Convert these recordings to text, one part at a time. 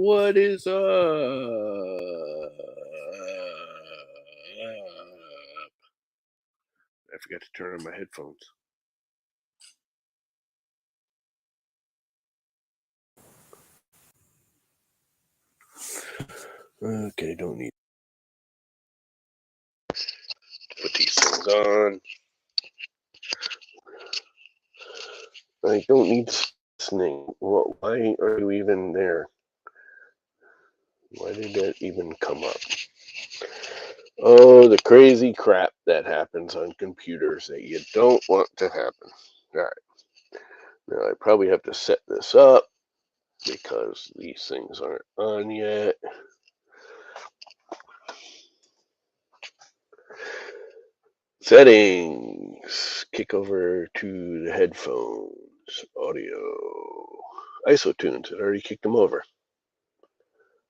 What is up? I forgot to turn on my headphones. Okay, don't need to put these things on. I don't need listening. Why are you even there? Why did that even come up? Oh, the crazy crap that happens on computers that you don't want to happen. All right. Now I probably have to set this up because these things aren't on yet. Settings. Kick over to the headphones. Audio. ISO tunes. It already kicked them over.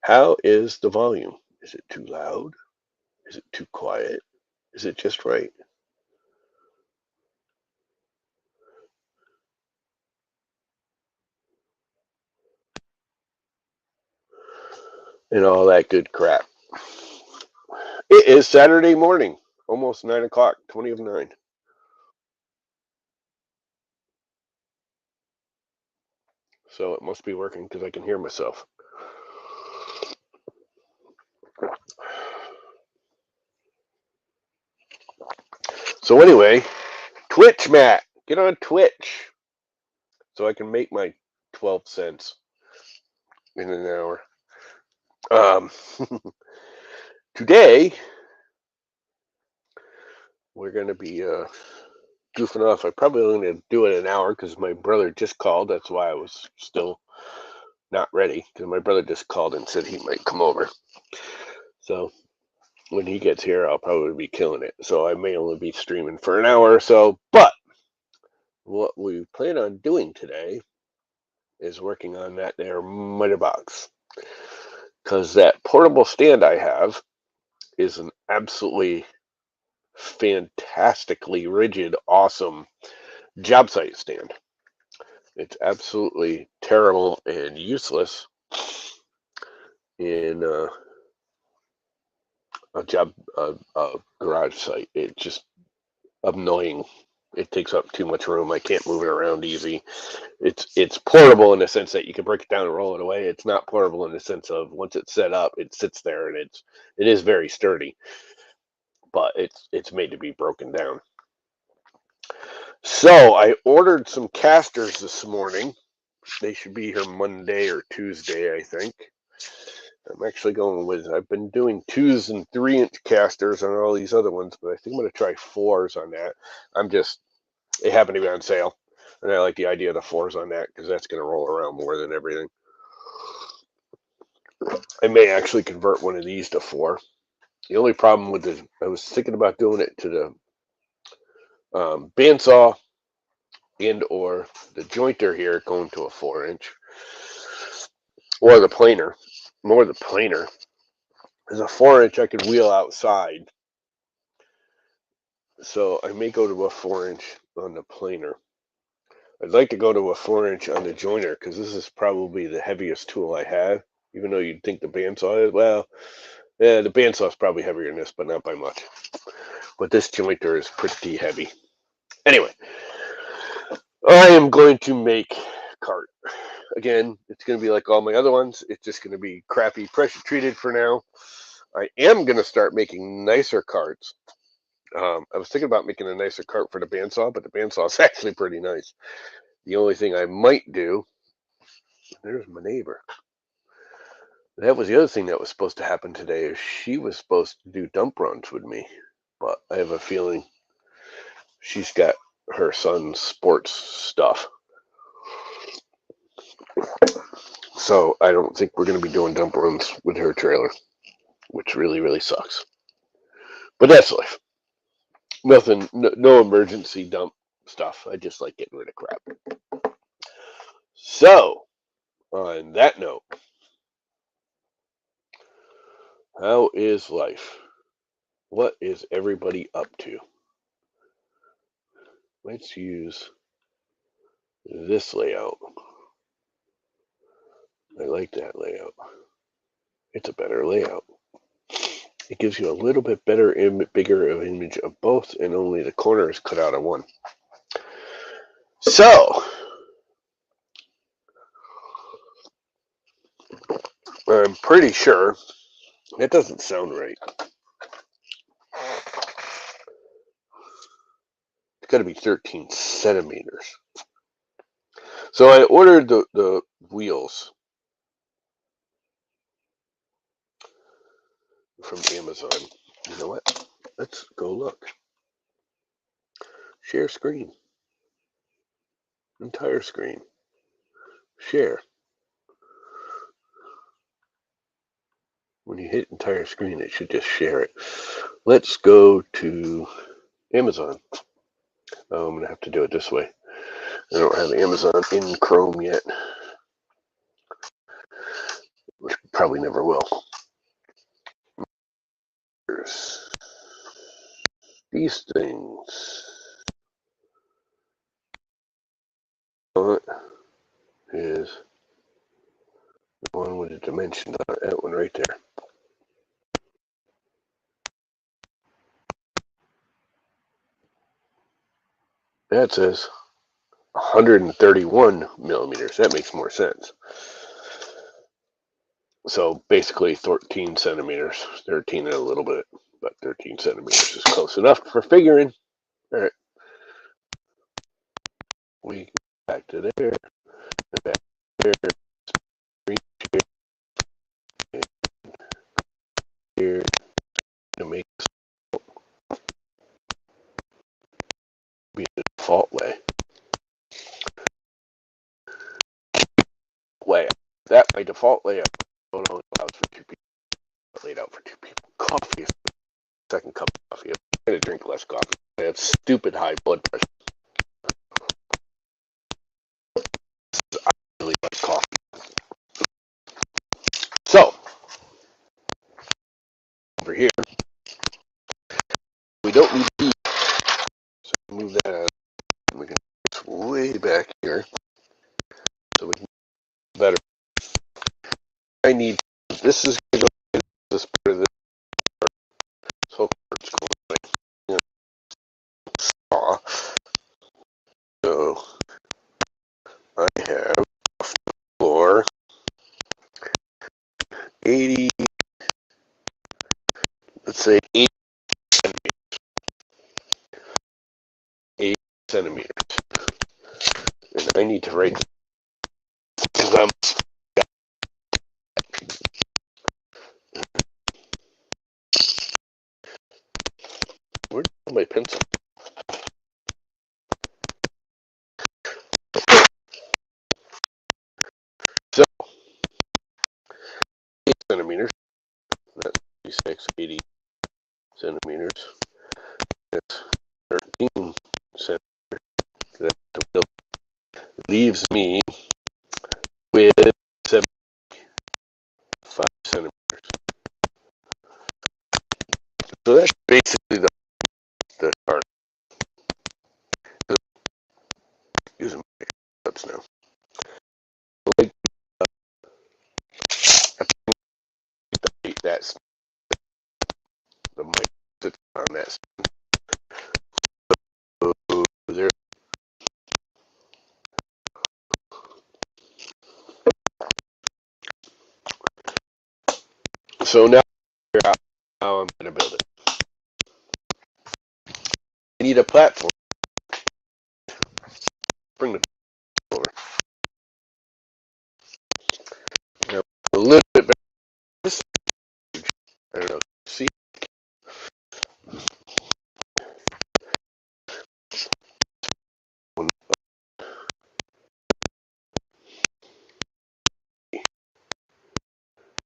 How is the volume? Is it too loud? Is it too quiet? Is it just right? And all that good crap. It is Saturday morning, almost 9 o'clock, 20 of 9. So it must be working because I can hear myself. So anyway, Twitch, Matt. Get on Twitch so I can make my 12 cents in an hour. Um, Today, we're going to be goofing off. I probably only going to do it an hour because my brother just called. That's why I was still not ready because my brother just called and said he might come over. So when he gets here, I'll probably be killing it. So I may only be streaming for an hour or so. But what we plan on doing today is working on that there miter box because that portable stand I have is an absolutely fantastically rigid, awesome job site stand. It's absolutely terrible and useless in a job a garage site. It's just annoying. It takes up too much room. I can't move it around easy. It's portable in the sense that you can break it down and roll it away. It's not portable in the sense of once it's set up, it sits there and it is very sturdy, but it's made to be broken down. So I ordered some casters this morning. They should be here Monday or Tuesday, I think. I'm actually going with, I've been doing 2s and 3-inch casters on all these other ones, but I think I'm going to try 4s on that. It happened to be on sale, and I like the idea of the 4s on that because that's going to roll around more than everything. I may actually convert one of these to 4. The only problem with this, I was thinking about doing it to the bandsaw and or the jointer here going to a 4-inch or the planer, more the planer. As a 4-inch, I could wheel outside, so I may go to a 4-inch on the planer. I'd like to go to a 4-inch on the joiner because this is probably the heaviest tool I have. Even though you'd think the bandsaw is, well, yeah, the bandsaw is probably heavier than this, but not by much. But this jointer is pretty heavy. Anyway, I am going to make cart. Again, it's going to be like all my other ones. It's just going to be crappy pressure treated for now. I am going to start making nicer carts. I was thinking about making a nicer cart for the bandsaw, but the bandsaw is actually pretty nice. The only thing I might do, there's my neighbor. That was the other thing that was supposed to happen today. Is she was supposed to do dump runs with me, but I have a feeling she's got her son's sports stuff. So I don't think we're going to be doing dump runs with her trailer, which really, really sucks. But that's life. Nothing, no emergency dump stuff. I just like getting rid of crap. So, on that note, how is life? What is everybody up to? Let's use this layout. I like that layout. It's a better layout. It gives you a little bit better, bigger image of both, and only the corner is cut out of one. So, I'm pretty sure that doesn't sound right. It's got to be 13 centimeters. So I ordered the wheels from Amazon. You know what? Let's go look. Share screen. Entire screen. Share. When you hit entire screen, it should just share it. Let's go to Amazon. Oh, I'm going to have to do it this way. I don't have Amazon in Chrome yet, which probably never will. Here's these things. What is the one with the dimensions on it? That one right there. That says 131 millimeters. That makes more sense. So basically 13 centimeters. 13 and a little bit, but 13 centimeters is close enough for figuring. All right. We back to there. Back there. Here to make this be the default way. That by default layout only allows for two people. Laid out for two people. Coffee is the second cup of coffee. I'm trying to drink less coffee. I have stupid high blood pressure. I really like coffee. So over here, we don't need to eat. So move that out. We can put this way back here, so we can better. I need. This is going to go in this part of this. So it's going to saw. So I have for 80. Let's say 80 centimeters. 80 centimeters. And I need to write because I'm. Where's my pencil? So 8 centimeters. That's 36, 80 centimeters. That's 13 centimeters. That leaves me with 75 centimeters. So that's basically the chart. Using my cups now. Like that's the mic sits on that. So there. So now figure out how I'm going to build it. I need a platform. Bring the over. Now, a little bit better. This, I don't know. See?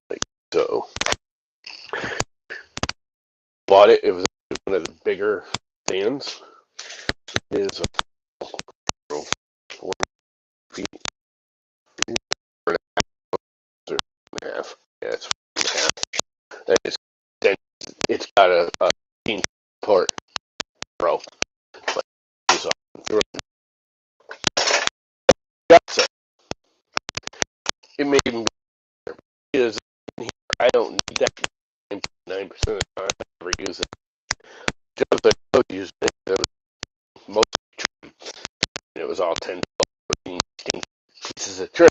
Like so. Bought it. It was one of the bigger stands. It is a 4 feet. 4.5. Yeah, it's 4.5. And it's got a port row. But it made is I don't need that 9% of the time I ever use it. Just I don't use it. It was mostly trim. It was all 10, 12, 14, 16 pieces of trim.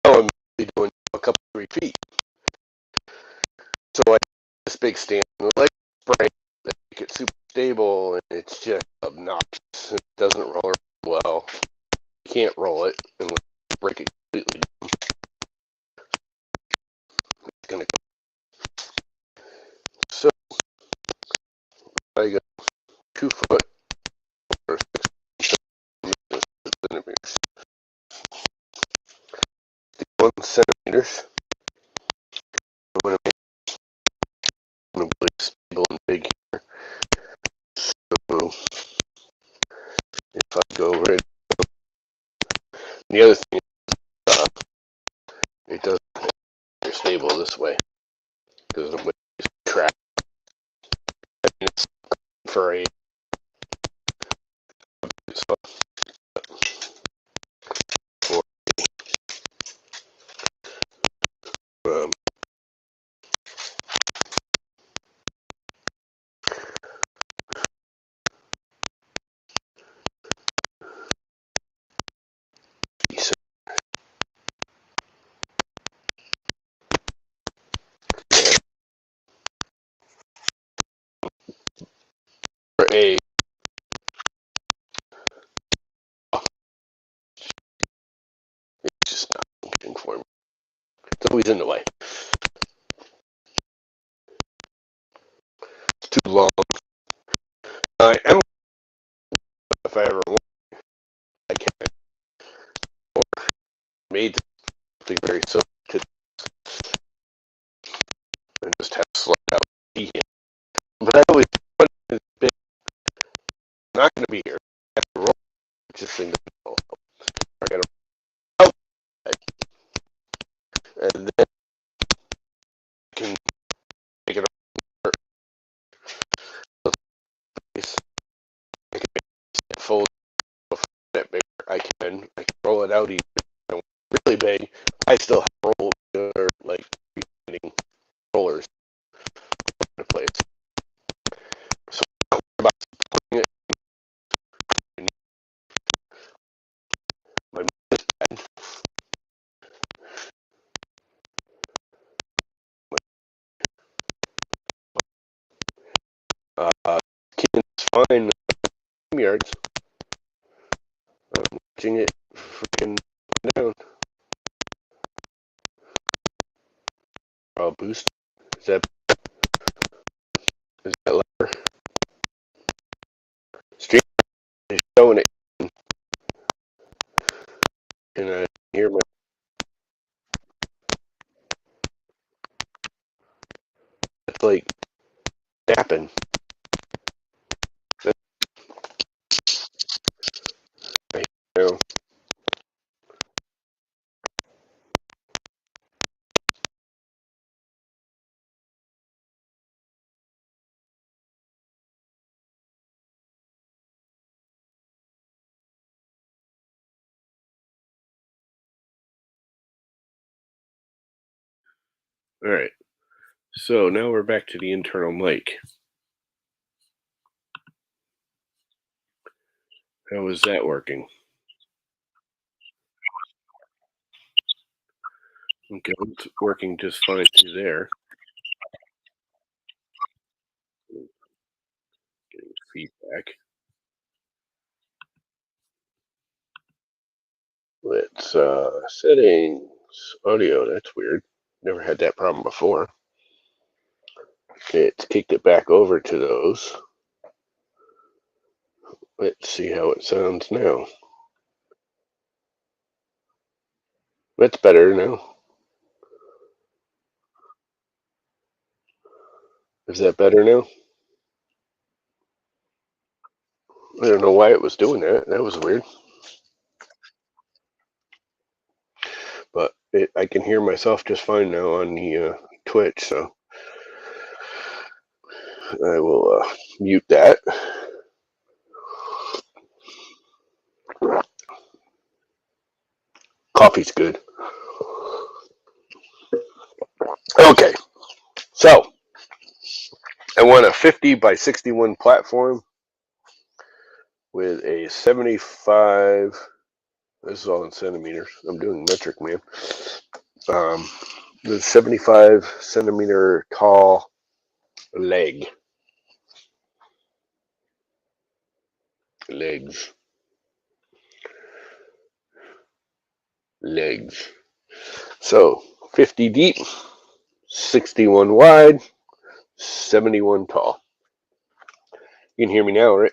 Now I'm really doing a couple, 3 feet. So I have this big stand and the leg spray that make it super stable, and it's just obnoxious. It doesn't roll around well. You can't roll it and break it completely. It's gonna go. So I got 2 foot or 1 centimeters. I'm gonna make it stable and big here. So if I go right, the other thing is it doesn't get stable this way because I'm going to use track. It's for a for um, for a it's just not functioning for me. It's always in the way. It's too long. I am, if I ever want, I can, or made something very similar to and just have slide out key in. But I always put it in big. I'm not going to be here. I have to roll. Just thing to roll. I got to roll and then I can make it a place. I can make it fold that bigger. I can roll it out even really big. I still have roll or like rollers in the place. So about putting it in my pad. It's fine. Yards. I'm watching it freaking down. Boost. Is that lever? Stream is showing it. And I hear my. It's like tapping. I know. All right. So now we're back to the internal mic. How is that working? Okay, it's working just fine through there. Getting feedback. Let's settings audio. That's weird. Never had that problem before. Okay, it's kicked it back over to those. Let's see how it sounds now. That's better now. Is that better now? I don't know why it was doing that. That was weird. But I can hear myself just fine now on the Twitch, so I will mute that. Coffee's good. want a 50 by 61 platform with a 75. This is all in centimeters. I'm doing metric, man. The 75 centimeter tall legs. So 50 deep, 61 wide, 71 tall. You can hear me now, right?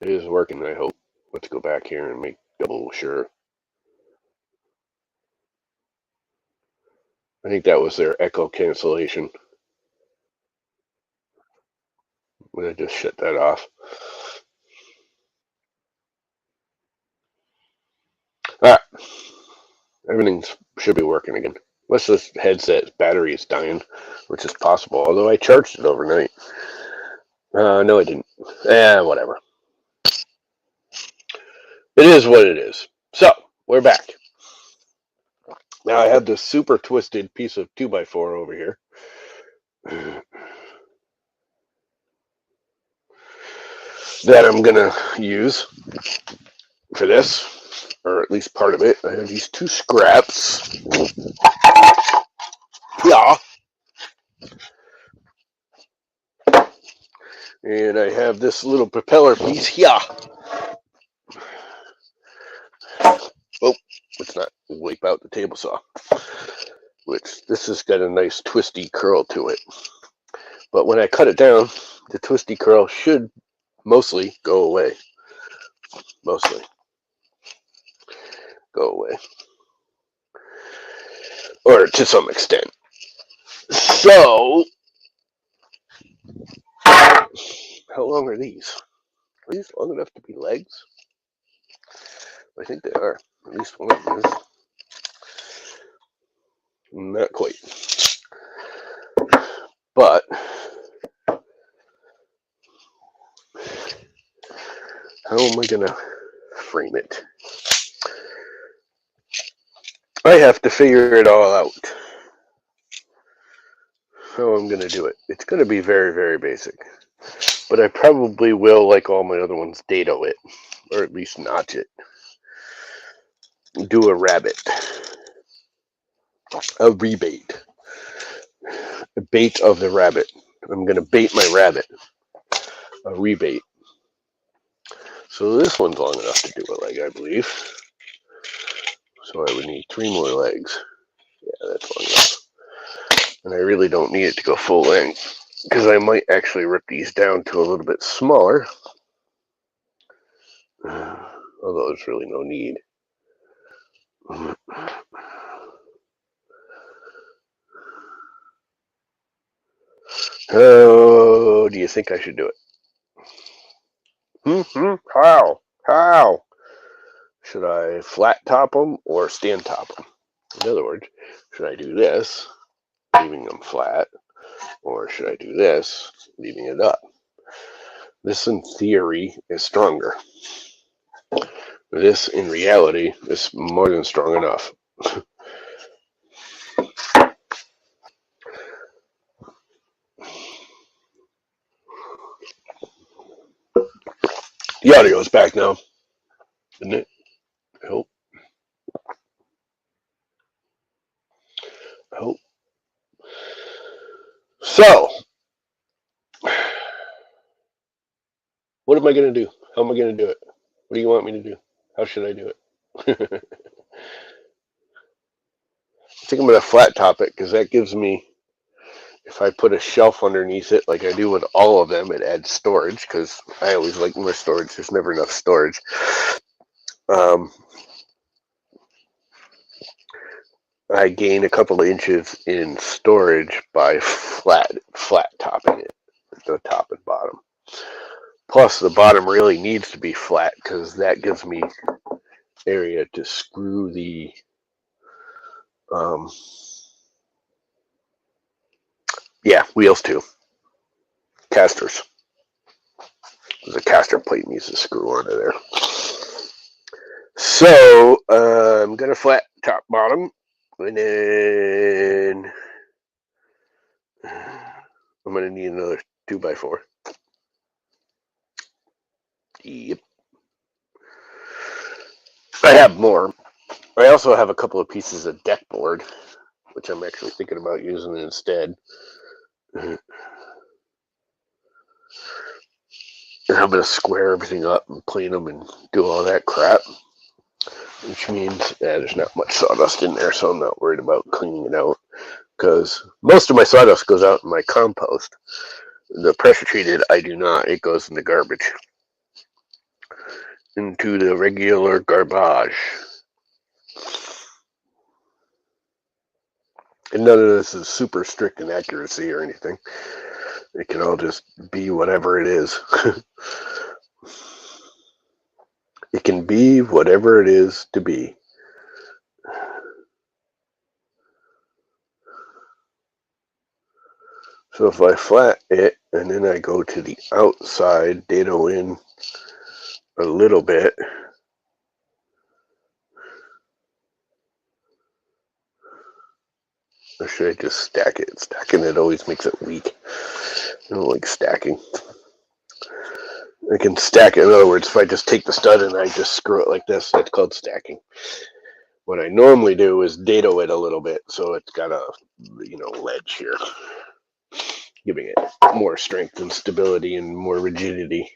It is working, I hope. Let's go back here and make double sure. I think that was their echo cancellation. I'm going to just shut that off. All right. Everything should be working again. Unless this headset battery is dying, which is possible, although I charged it overnight. No, I didn't. Whatever. It is what it is. So, we're back. Now I have this super twisted piece of 2x4 over here. That I'm going to use for this, or at least part of it. I have these two scraps. Yeah. And I have this little propeller piece here. Oh, let's not wipe out the table saw. Which, this has got a nice twisty curl to it. But when I cut it down, the twisty curl should mostly go away. Mostly go away. Or to some extent. So, how long are these? Are these long enough to be legs? I think they are. At least one of them is. Not quite. But how am I going to frame it? I have to figure it all out. How I'm going to do it. It's going to be very, very basic. But I probably will, like all my other ones, dado it. Or at least notch it. Do a rabbit. A rebait. A bait of the rabbit. I'm going to bait my rabbit. A rebait. So this one's long enough to do a leg, I believe. So I would need 3 more legs. Yeah, that's long enough. And I really don't need it to go full length, because I might actually rip these down to a little bit smaller. Although there's really no need. How do you think I should do it? How? Should I flat top them or stand top them? In other words, should I do this, leaving them flat, or should I do this, leaving it up? This, in theory, is stronger. This, in reality, is more than strong enough. The audio is back now, isn't it? I hope. So, what am I going to do? How am I going to do it? What do you want me to do? How should I do it? I think I'm going to flat top it, because that gives me, if I put a shelf underneath it like I do with all of them, it adds storage, because I always like more storage. There's never enough storage. I gain a couple of inches in storage by flat topping it, the top and bottom. Plus, the bottom really needs to be flat, because that gives me area to screw the wheels to. Casters. There's a caster plate needs to screw onto there. So, I'm going to flat top bottom. And then I'm going to need another 2x4. Yep. I have more. I also have a couple of pieces of deck board, which I'm actually thinking about using instead. And I'm going to square everything up and clean them and do all that crap. Which means there's not much sawdust in there, so I'm not worried about cleaning it out. Because most of my sawdust goes out in my compost. The pressure treated, I do not. It goes in the garbage. Into the regular garbage. And none of this is super strict in accuracy or anything. It can all just be whatever it is. It can be whatever it is to be. So if I flat it and then I go to the outside, dado in a little bit, or should I just stack it? Stacking it always makes it weak. I don't like stacking. I can stack it. In other words, if I just take the stud and I just screw it like this, that's called stacking. What I normally do is dado it a little bit so it's got a ledge here, giving it more strength and stability and more rigidity.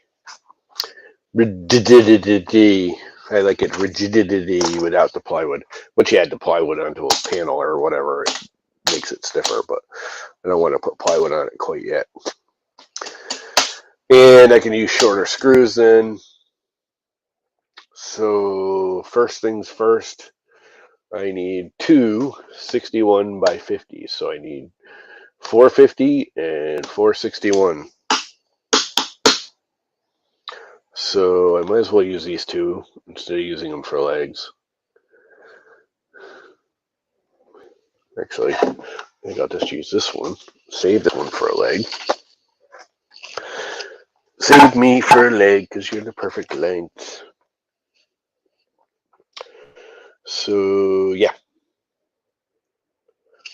Rigidity. I like it rigidity without the plywood. Once you add the plywood onto a panel or whatever, it makes it stiffer, but I don't want to put plywood on it quite yet. And I can use shorter screws then. So first things first, I need two 61 by 50s. So I need 450 and 461. So I might as well use these two instead of using them for legs. Actually, I think I'll just use this one. Save that one for a leg. Save me for a leg because you're the perfect length. So yeah,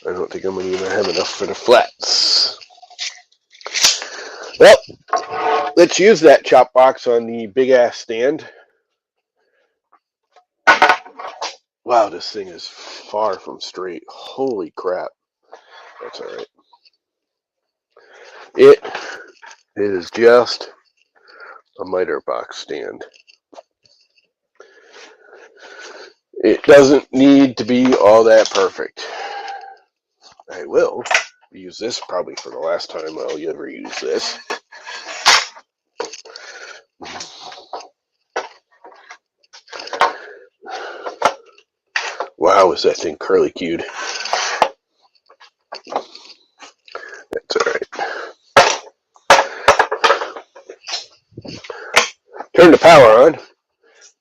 I don't think I'm going to even have enough for the flats. Well, let's use that chop box on the big ass stand. Wow, this thing is far from straight. Holy crap. That's all right. It is just a miter box stand. It doesn't need to be all that perfect. I will use this probably for the last time I'll ever use this. Wow, is that thing curly cued. That's alright. Turn the power on.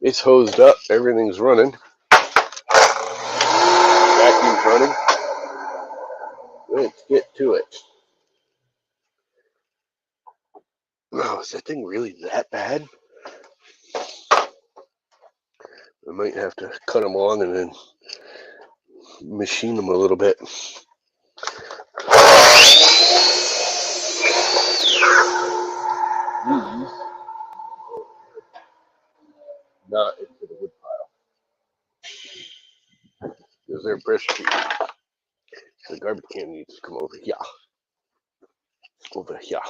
It's hosed up. Everything's running. Vacuum's running. Let's get to it. Wow, is that thing really that bad? I might have to cut them on and then machine them a little bit. Not into the wood pile. Because they're pressure treated. The garbage can needs to come over here. Over here.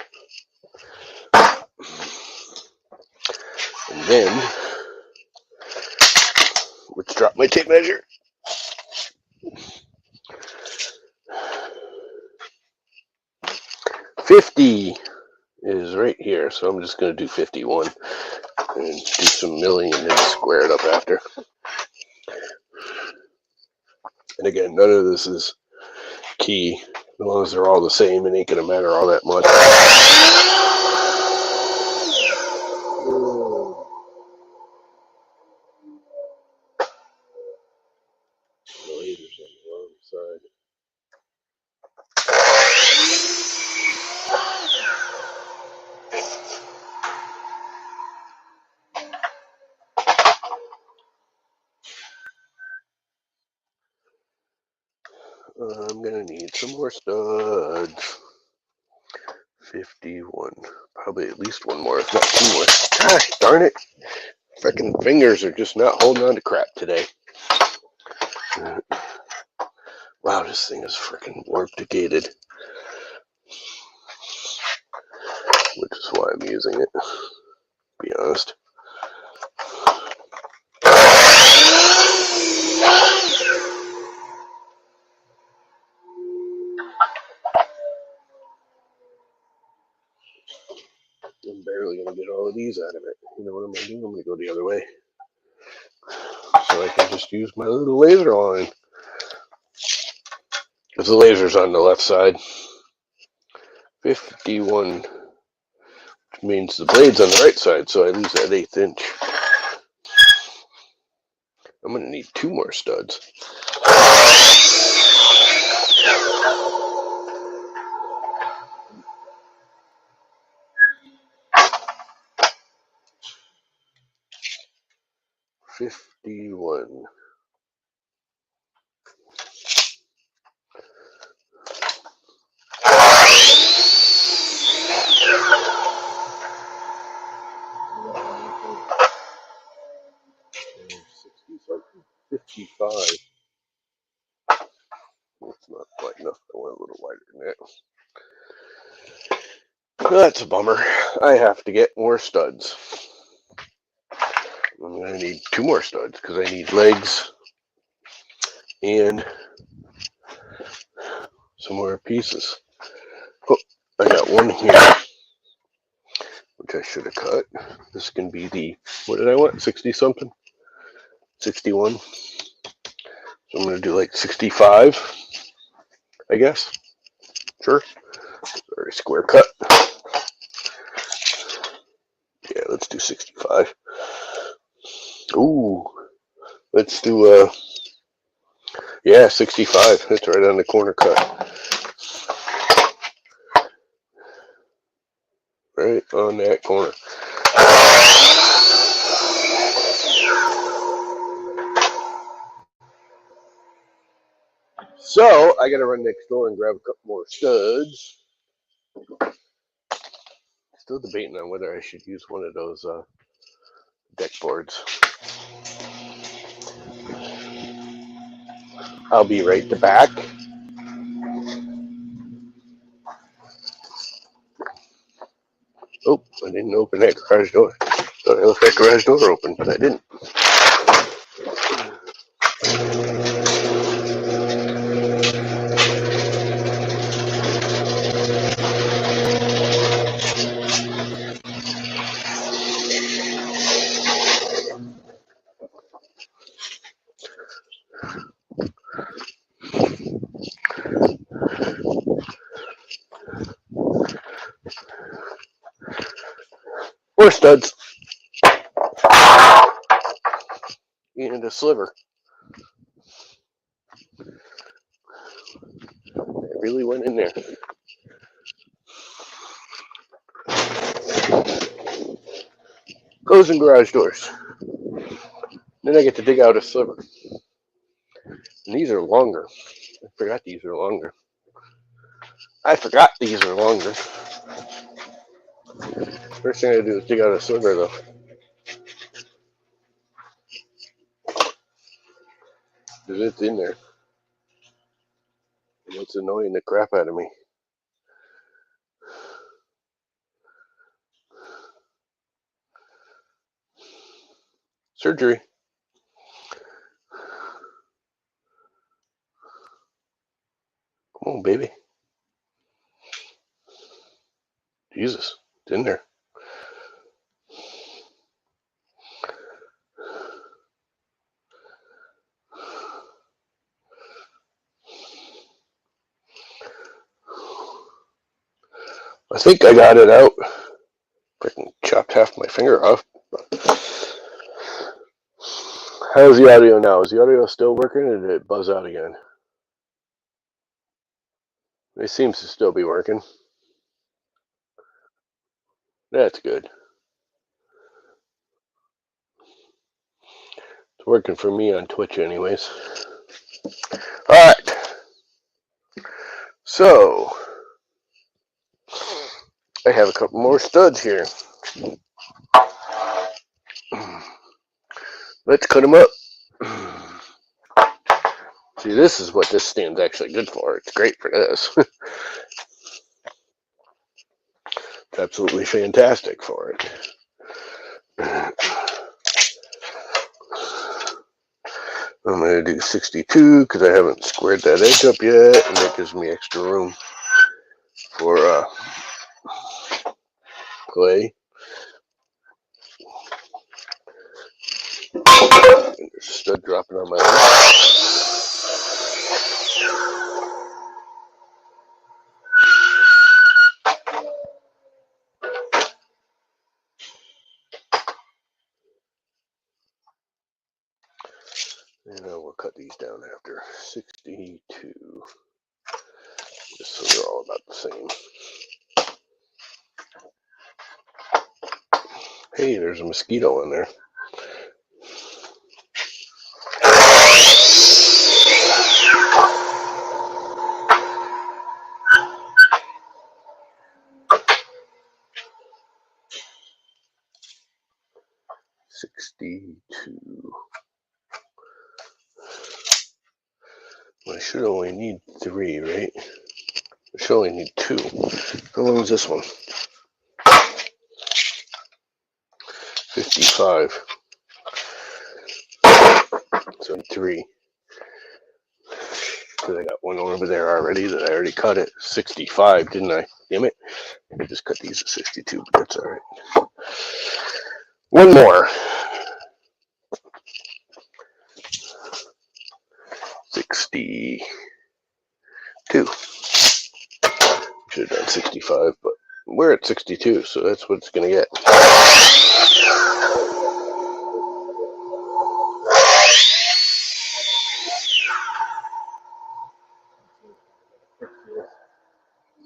And then, let's drop my tape measure. 50 is right here, so I'm just going to do 51 and do some milling and then square it up after. And again, none of this is key. As long as they're all the same, it ain't going to matter all that much. The laser's on the wrong side. more studs. 51. Probably at least one more, if not two more. Gosh darn it. Frickin' fingers are just not holding on to crap today. Wow, this thing is frickin' warped gated. Which is why I'm using it, to be honest. I'm barely going to get all of these out of it. You know what I'm going to do? I'm going to go the other way. So I can just use my little laser line. Because the laser's on the left side. 51, which means the blade's on the right side, so I lose that 1/8 inch. I'm going to need two more studs. $51. $55. It's not quite enough. I want a little wider than that. That's a bummer. I have to get more studs. I'm going to need two more studs because I need legs and some more pieces. Oh, I got one here, which I should have cut. This can be the, what did I want? 60 something? 61. So I'm going to do like 65, I guess. Sure. Very square cut. Yeah, let's do 65. Ooh, let's do, yeah, 65. That's right on the corner cut. Right on that corner. So I gotta run next door and grab a couple more studs. Still debating on whether I should use one of those deck boards. I'll be right back. Oh, I didn't open that garage door. Thought I left that garage door open, but I didn't. More studs. And a sliver. It really went in there. Closing garage doors. Then I get to dig out a sliver. And these are longer. I forgot these are longer. First thing I do is dig out a sliver though. Because it's in there. And it's annoying the crap out of me. Surgery. Come on, baby. Jesus, it's in there. I think I got it out. Freaking chopped half my finger off. How's the audio now? Is the audio still working or did it buzz out again? It seems to still be working. That's good. It's working for me on Twitch anyways. Alright. So I have a couple more studs here. Let's cut them up. See, this is what this stand's actually good for. It's great for this. It's absolutely fantastic for it. I'm going to do 62 because I haven't squared that edge up yet, and that gives me extra room for clay. And there's a stud dropping on my lap. And we'll cut these down after 62, just so they're all about the same. Hey, there's a mosquito in there. I should only need 3, right? I should only need 2. How long is this one? 55. So 3. Because I got one over there already that I already cut it. 65, didn't I? Damn it. I just cut these at 62, but that's alright. One more. 62. Should have done 65, but we're at 62, so that's what it's going to get.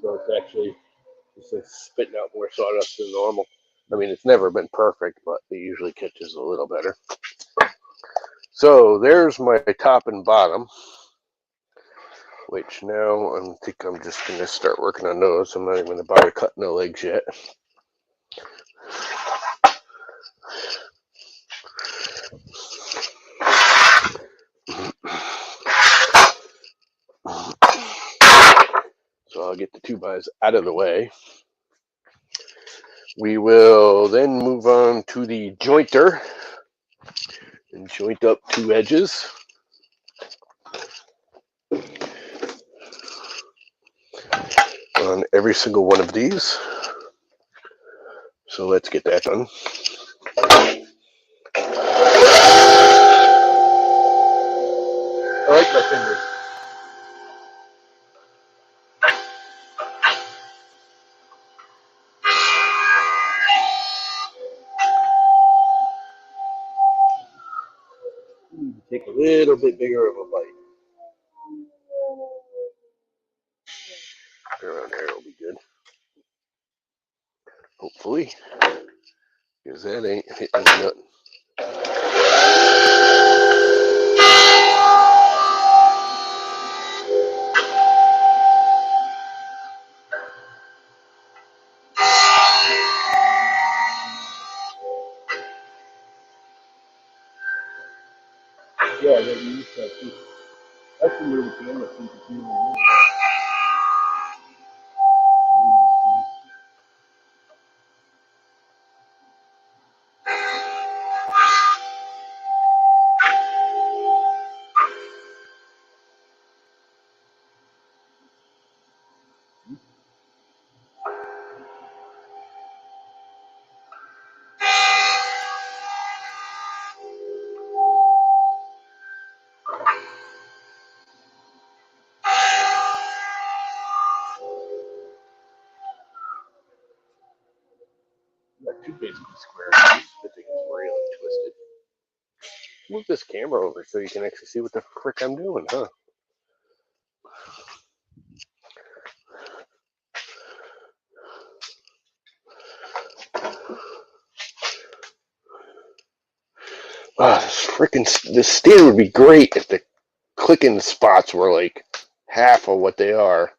So it's actually spitting out more sawdust than normal. I mean, it's never been perfect, but it usually catches a little better. So there's my top and bottom, which now I think I'm just going to start working on those. I'm not even going to bother cutting the legs yet. So I'll get the 2x out of the way. We will then move on to the jointer and joint up 2 edges. On every single one of these. So let's get that done. I like my fingers. Take a little bit bigger of a bite. Around there will be good. Hopefully. Because that ain't hitting nothing. Yeah, I gotta use that too. I can move the camera so you can see what got 2 basically squares. This thing is really twisted. Move this camera over so you can actually see what the frick I'm doing, huh? Wow, this stand would be great if the clicking spots were like half of what they are.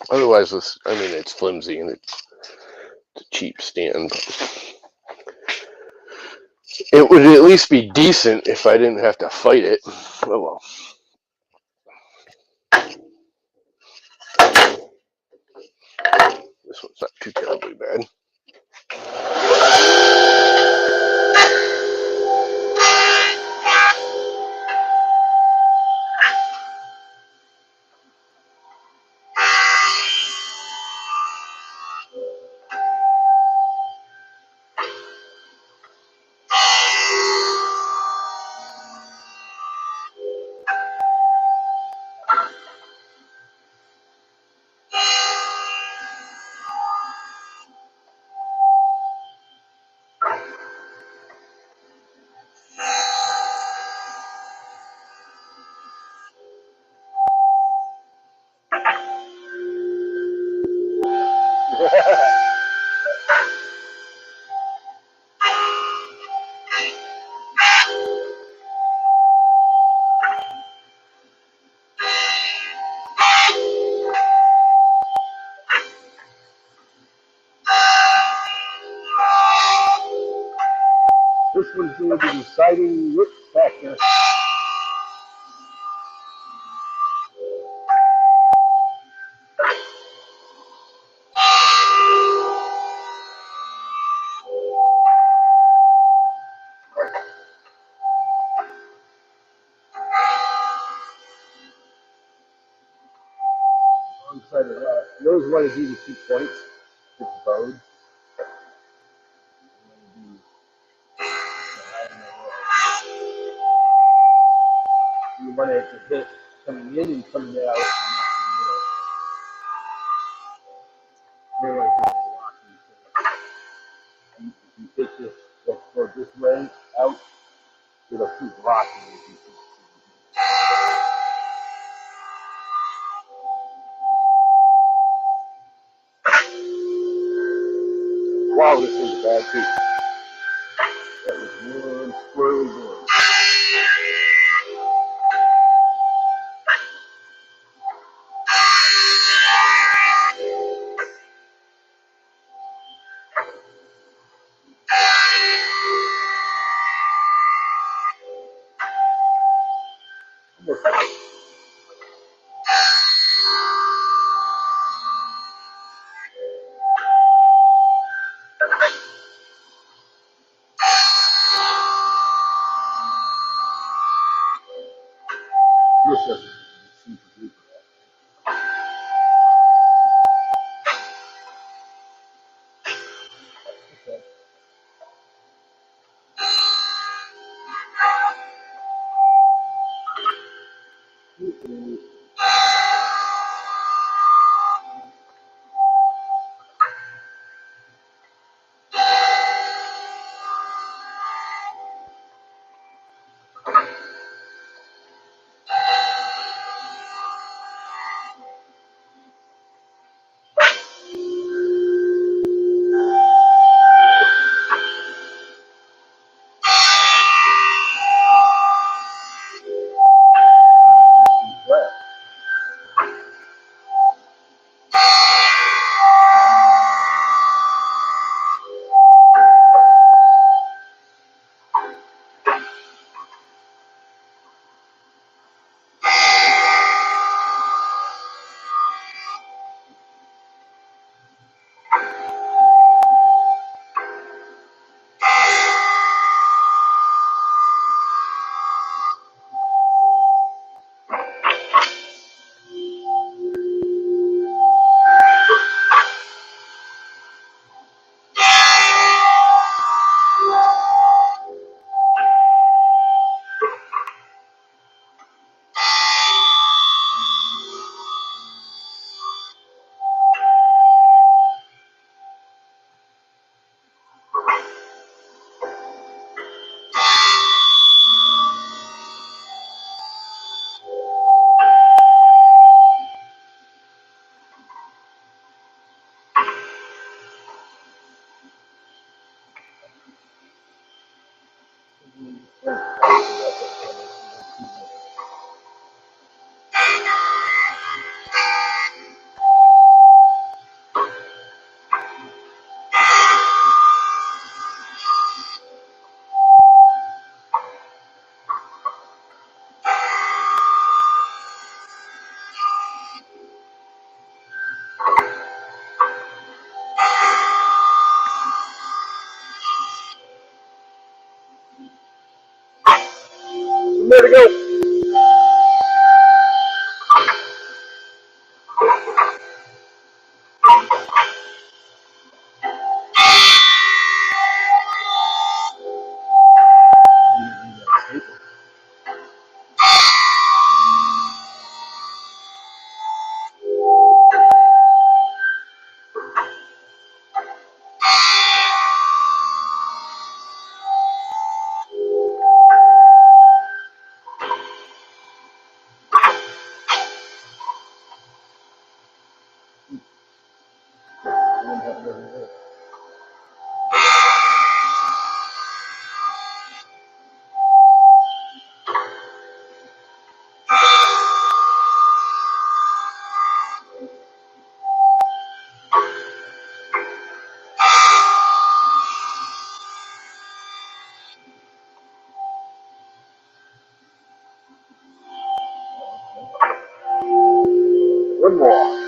Otherwise, this, I mean, it's flimsy and it's a cheap stand. It would at least be decent if I didn't have to fight it. Oh well. This one's not too terribly bad. This one's going to be deciding which factor. On the side of that. You always want to do the 2 points. It's bowed. You want it to hit coming in and coming out. You want to do locking. If you take this, let's go this way, out, it'll keep rocking. Wow, this one's a bad piece. That was one squirrely board. Gotta go. One more.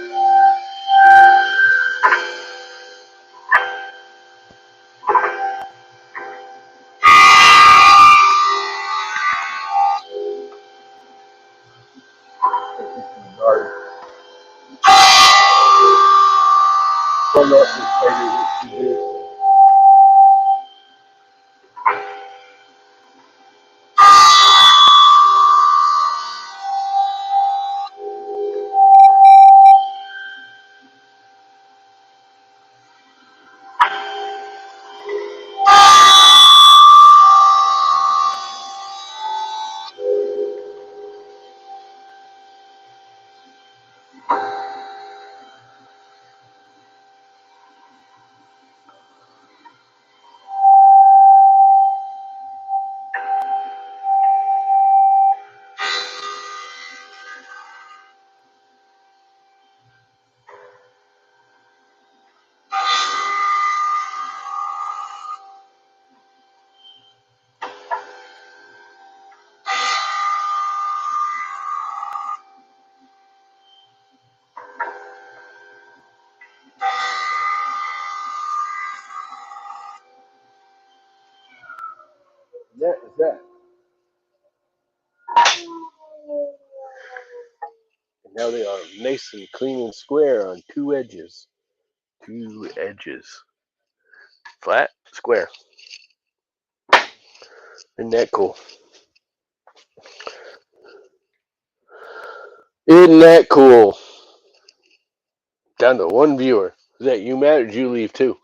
That is that. And now they are nice and clean and square on two edges. Two edges. Flat, square. Isn't that cool? Isn't that cool? Down to one viewer. Is that you, Matt, or did you leave too?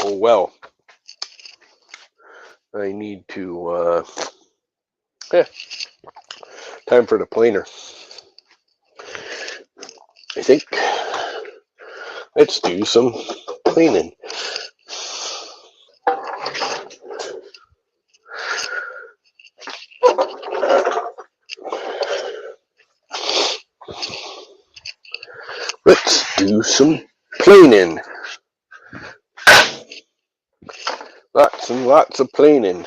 Oh, well. I need to, time for the planer. I think let's do some cleaning. Let's do some planing. Lots and lots of planing.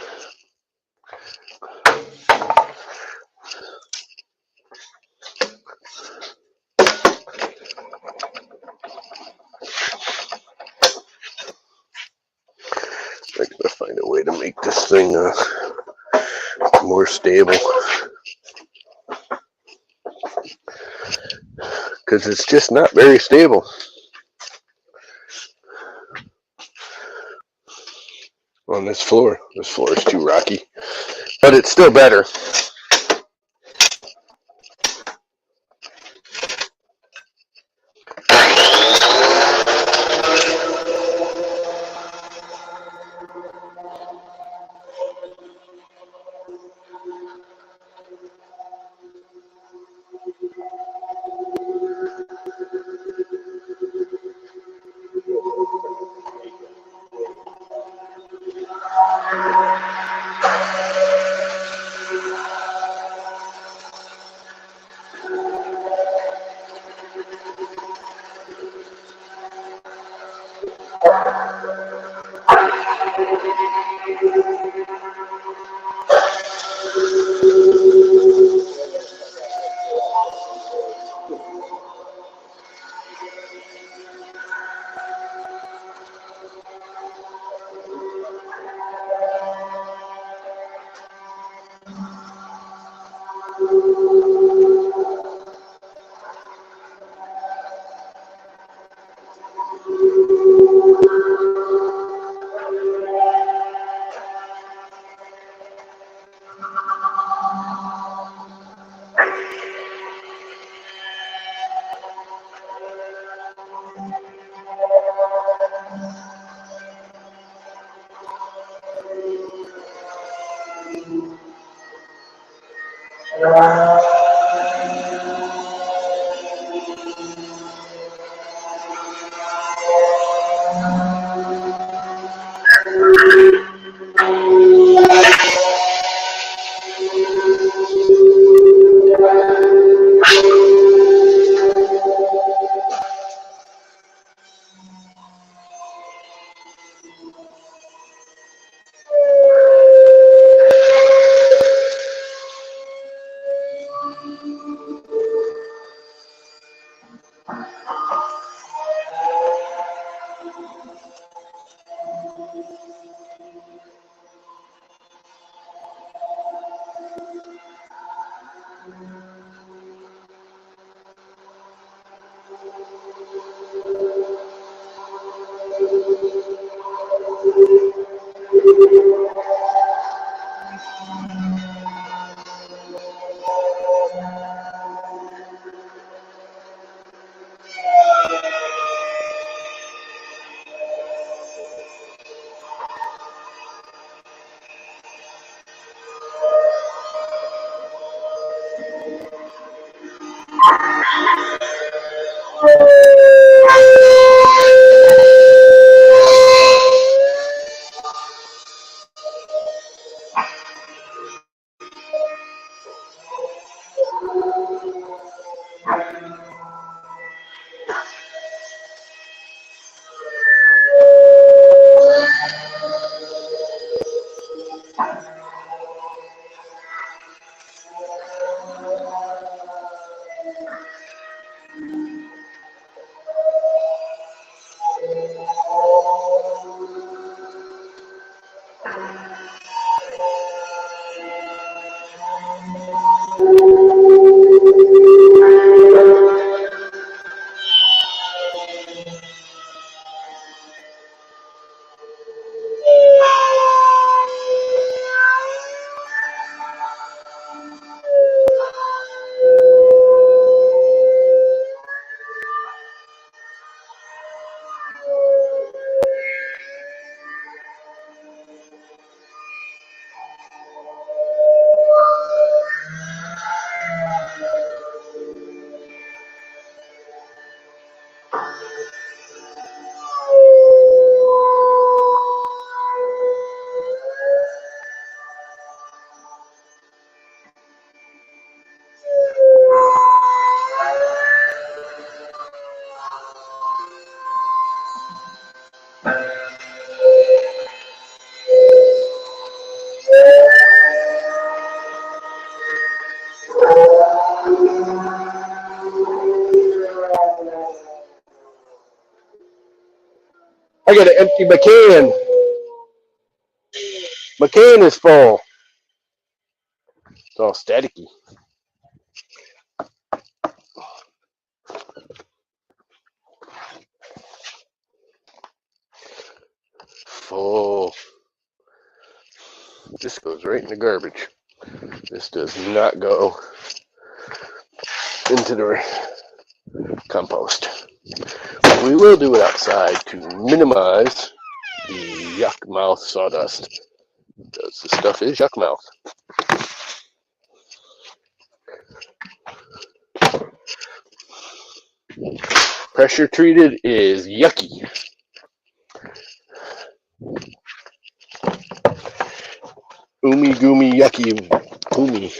I gotta find a way to make this thing more stable, because it's just not very stable on this floor. This floor is too rocky, but it's still better. I gotta empty my can. My can is full. It's all staticky. Full. This goes right in the garbage. This does not go into the compost. But we will do it outside to minimize the yuck mouth sawdust. Because the stuff is yuck mouth. Pressure treated is yucky. Oomy goomy yucky goomy.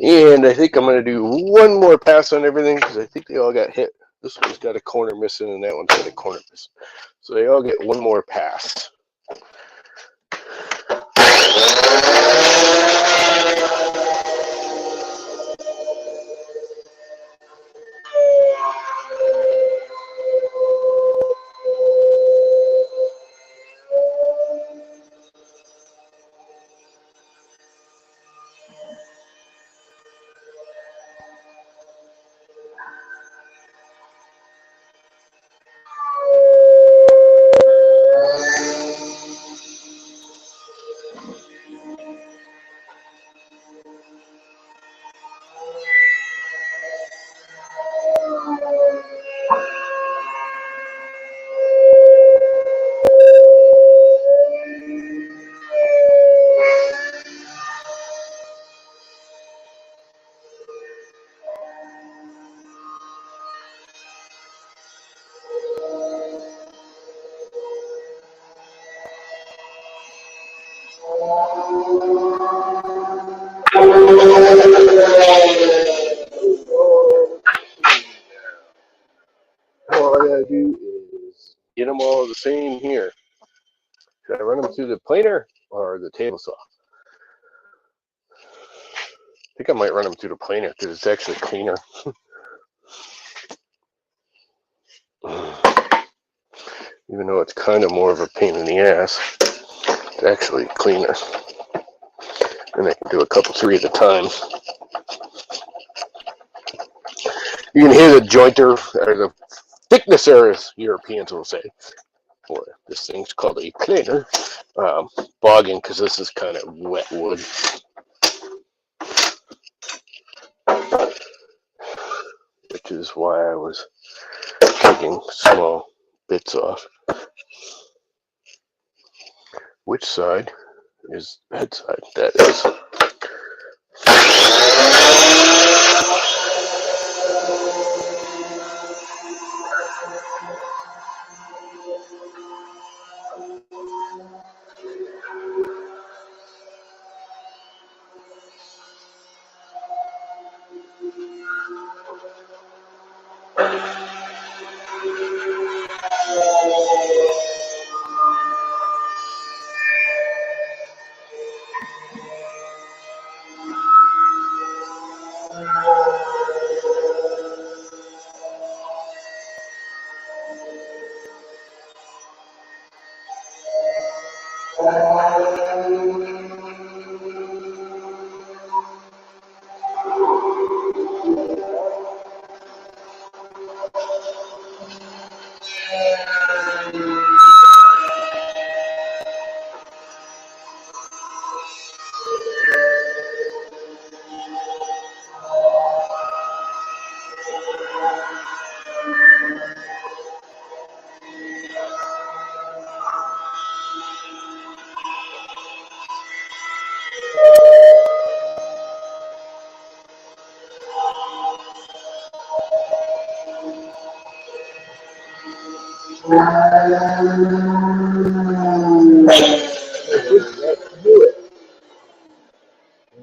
And I think I'm going to do one more pass on everything because I think they all got hit. This one's got a corner missing and that one's got a corner missing. So they all get one more pass. through the planer or the table saw? I think I might run them through the planer because it's actually cleaner. Even though it's kind of more of a pain in the ass, it's actually cleaner. And I can do a couple, 3 at a time. You can hear the jointer, or the thicknesser, as Europeans will say. Or this thing's called a planer. Bogging, because this is kind of wet wood. Which is why I was taking small bits off. Which side is that side? That is.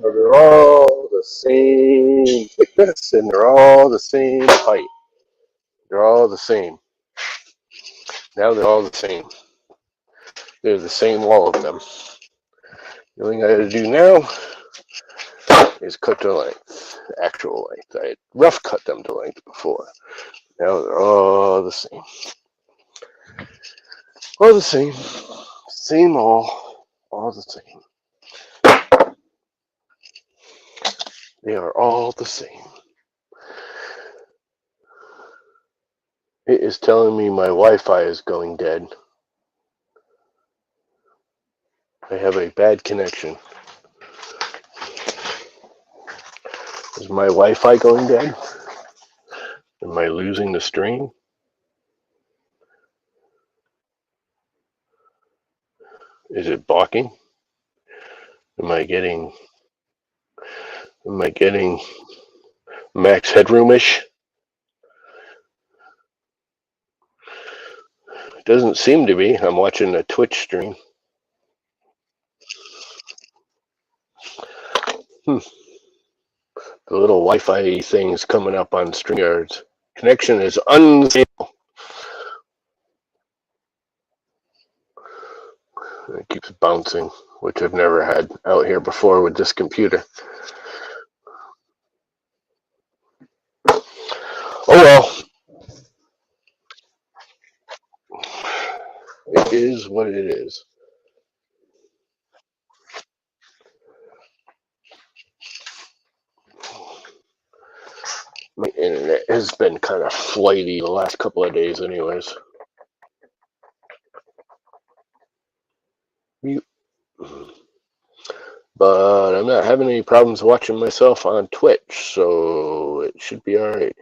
They're all the same thickness and they're all the same height. They're all the same. Now they're all the same. They're the same, all of them. The only thing I got to do now is cut the length, actual length. I had rough cut them to length before. Now they're all the same. All the same. Same all the same. They are all the same. It is telling me my Wi-Fi is going dead. I have a bad connection. Is my Wi-Fi going dead? Am I losing the stream? Is it balking? Am I getting max headroom-ish? It doesn't seem to be. I'm watching a Twitch stream. The little Wi-Fi thing's coming up on StreamYard's. Connection is unstable. It keeps bouncing, which I've never had out here before with this computer. Oh well. It is what it is. My internet has been kind of flighty the last couple of days anyways. But I'm not having any problems watching myself on Twitch, so it should be alright.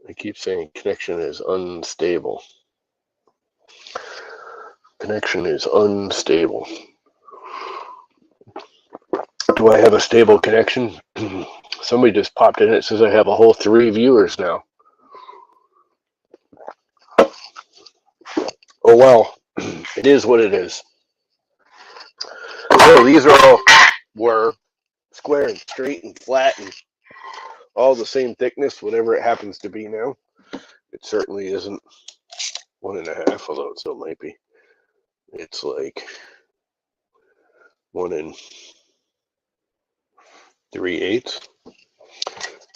I keep saying connection is unstable. Connection is unstable. Do I have a stable connection? Somebody just popped in. It says I have a whole 3 viewers now. Oh well, it is what it is. So these were square and straight and flat and all the same thickness, whatever it happens to be now. It certainly isn't 1.5, although it still might be. It's like 1 3/8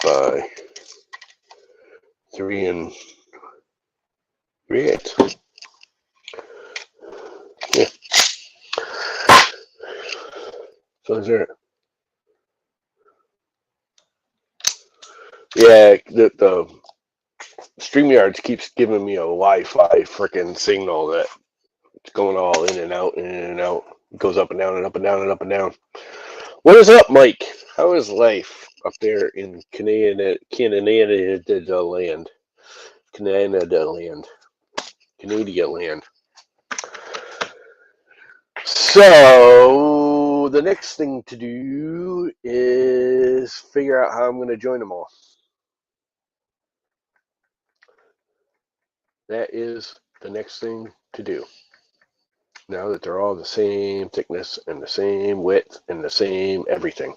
by 3 3/8. Yeah. So is there. Yeah, the StreamYard keeps giving me a Wi-Fi freaking signal that's going all in and out and in and out. It goes up and down and up and down and up and down. What is up, Mike? How is life up there in Canada land? Canada land. So the next thing to do is figure out how I'm going to join them all. That is the next thing to do. Now that they're all the same thickness and the same width and the same everything.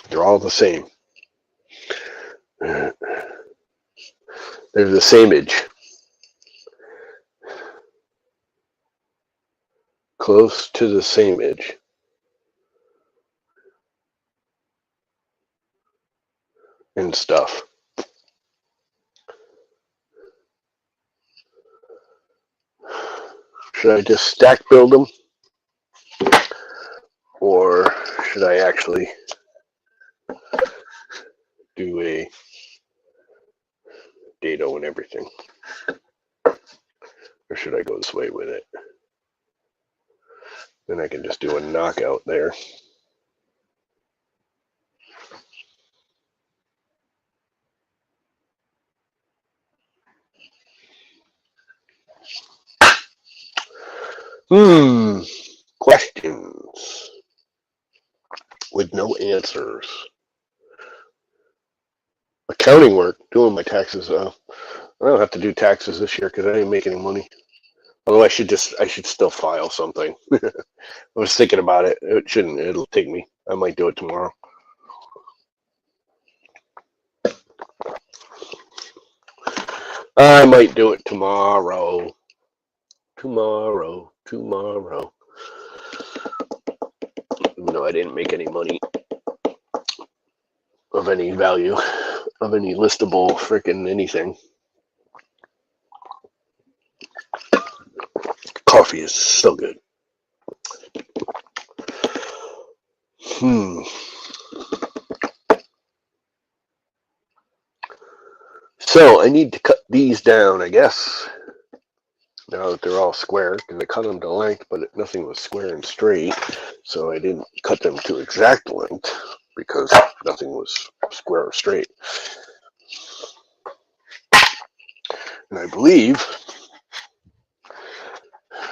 They're all the same. They're the same age. Close to the same age. And stuff. Should I just stack build them? Or should I actually do a dado and everything? Or should I go this way with it? Then I can just do a knockout there. Questions with no answers. Accounting work, doing my taxes. I don't have to do taxes this year because I didn't make any money. Although I should still file something. I was thinking about it. It'll take me. I might do it tomorrow. I might do it tomorrow. Tomorrow. Even though I didn't make any money of any value, of any listable freaking anything. Coffee is so good. So I need to cut these down, I guess. Now that they're all square, because I cut them to length, but nothing was square and straight, so I didn't cut them to exact length because nothing was square or straight. And I believe,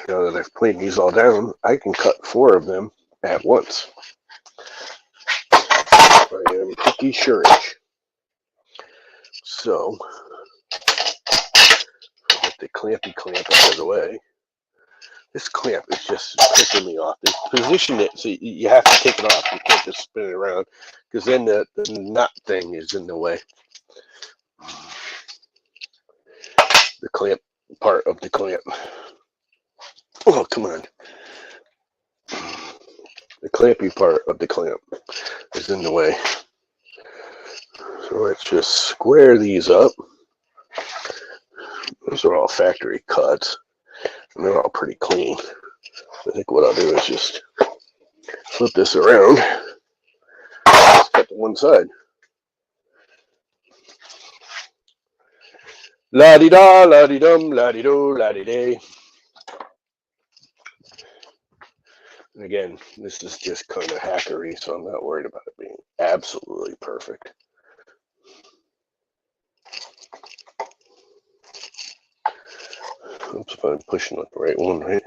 now that I've planed these all down, I can cut 4 of them at once. I am pretty sure-ish. So, get the clampy clamp out of the way. This clamp is just pissing me off. They position it so you have to take it off. You can't just spin it around because then the nut thing is in the way. The clamp part of the clamp. Oh, come on. The clampy part of the clamp is in the way. So let's just square these up. Those are all factory cuts. And they're all pretty clean. I think what I'll do is just flip this around. Just cut to one side. La-di-da, la-di-dum, la-di-do, la-di-day. And again, this is just kind of hackery, so I'm not worried about it being absolutely perfect. Oops, if I'm pushing the right one, right?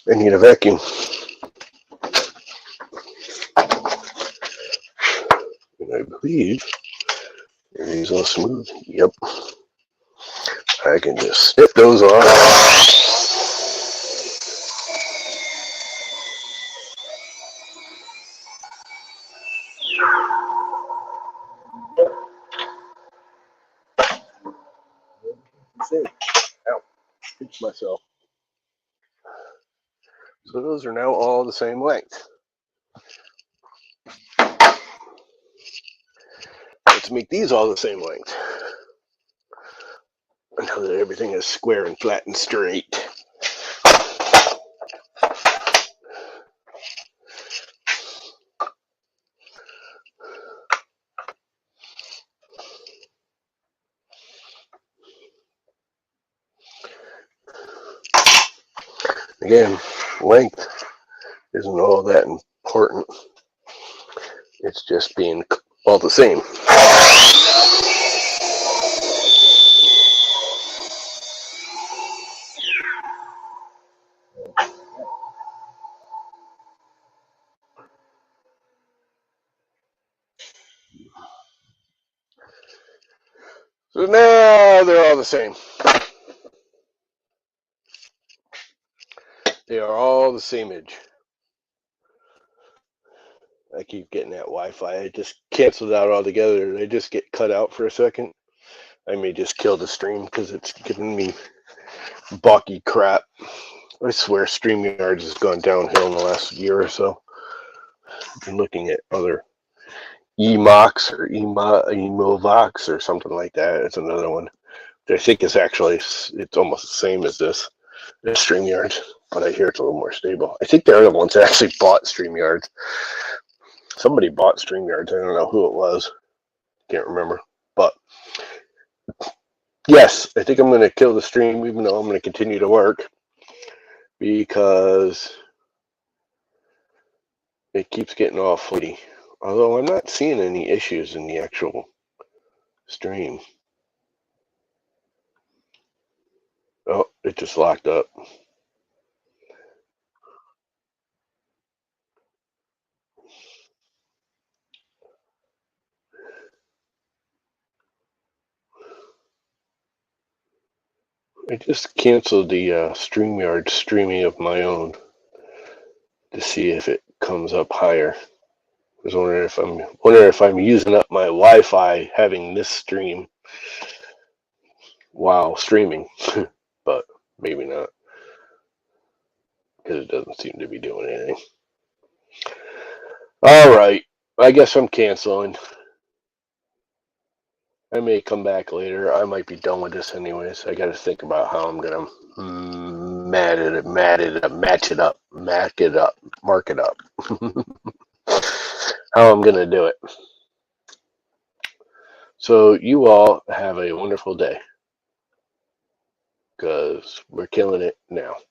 I need a vacuum. And I believe these all smooth. Yep. I can just snip those off. same. Ow, pinch myself. So those are now all the same length. Let's make these all the same length. Now that everything is square and flat and straight. Again, length isn't all that important. It's just being all the same. So now they're all the same. They are all the same image. I keep getting that Wi-Fi. I just canceled out altogether. Did I just get cut out for a second? I may just kill the stream because it's giving me balky crap. I swear StreamYard has gone downhill in the last year or so. I've been looking at other Emox or Emovox or something like that. It's another one. I think it's actually, it's almost the same as this. It's StreamYard, but I hear it's a little more stable. I think they're the ones that actually bought StreamYard. Somebody bought StreamYard. I don't know who it was. Can't remember. But yes, I think I'm going to kill the stream, even though I'm going to continue to work, because it keeps getting all footy. Although I'm not seeing any issues in the actual stream. Oh, it just locked up. I just canceled the StreamYard streaming of my own to see if it comes up higher. I was wondering if I'm using up my Wi-Fi having this stream while streaming, but maybe not, because it doesn't seem to be doing anything. All right, I guess I'm canceling. I may come back later. I might be done with this anyways. I got to think about how I'm gonna mark it up. How I'm gonna do it. So you all have a wonderful day, because we're killing it now.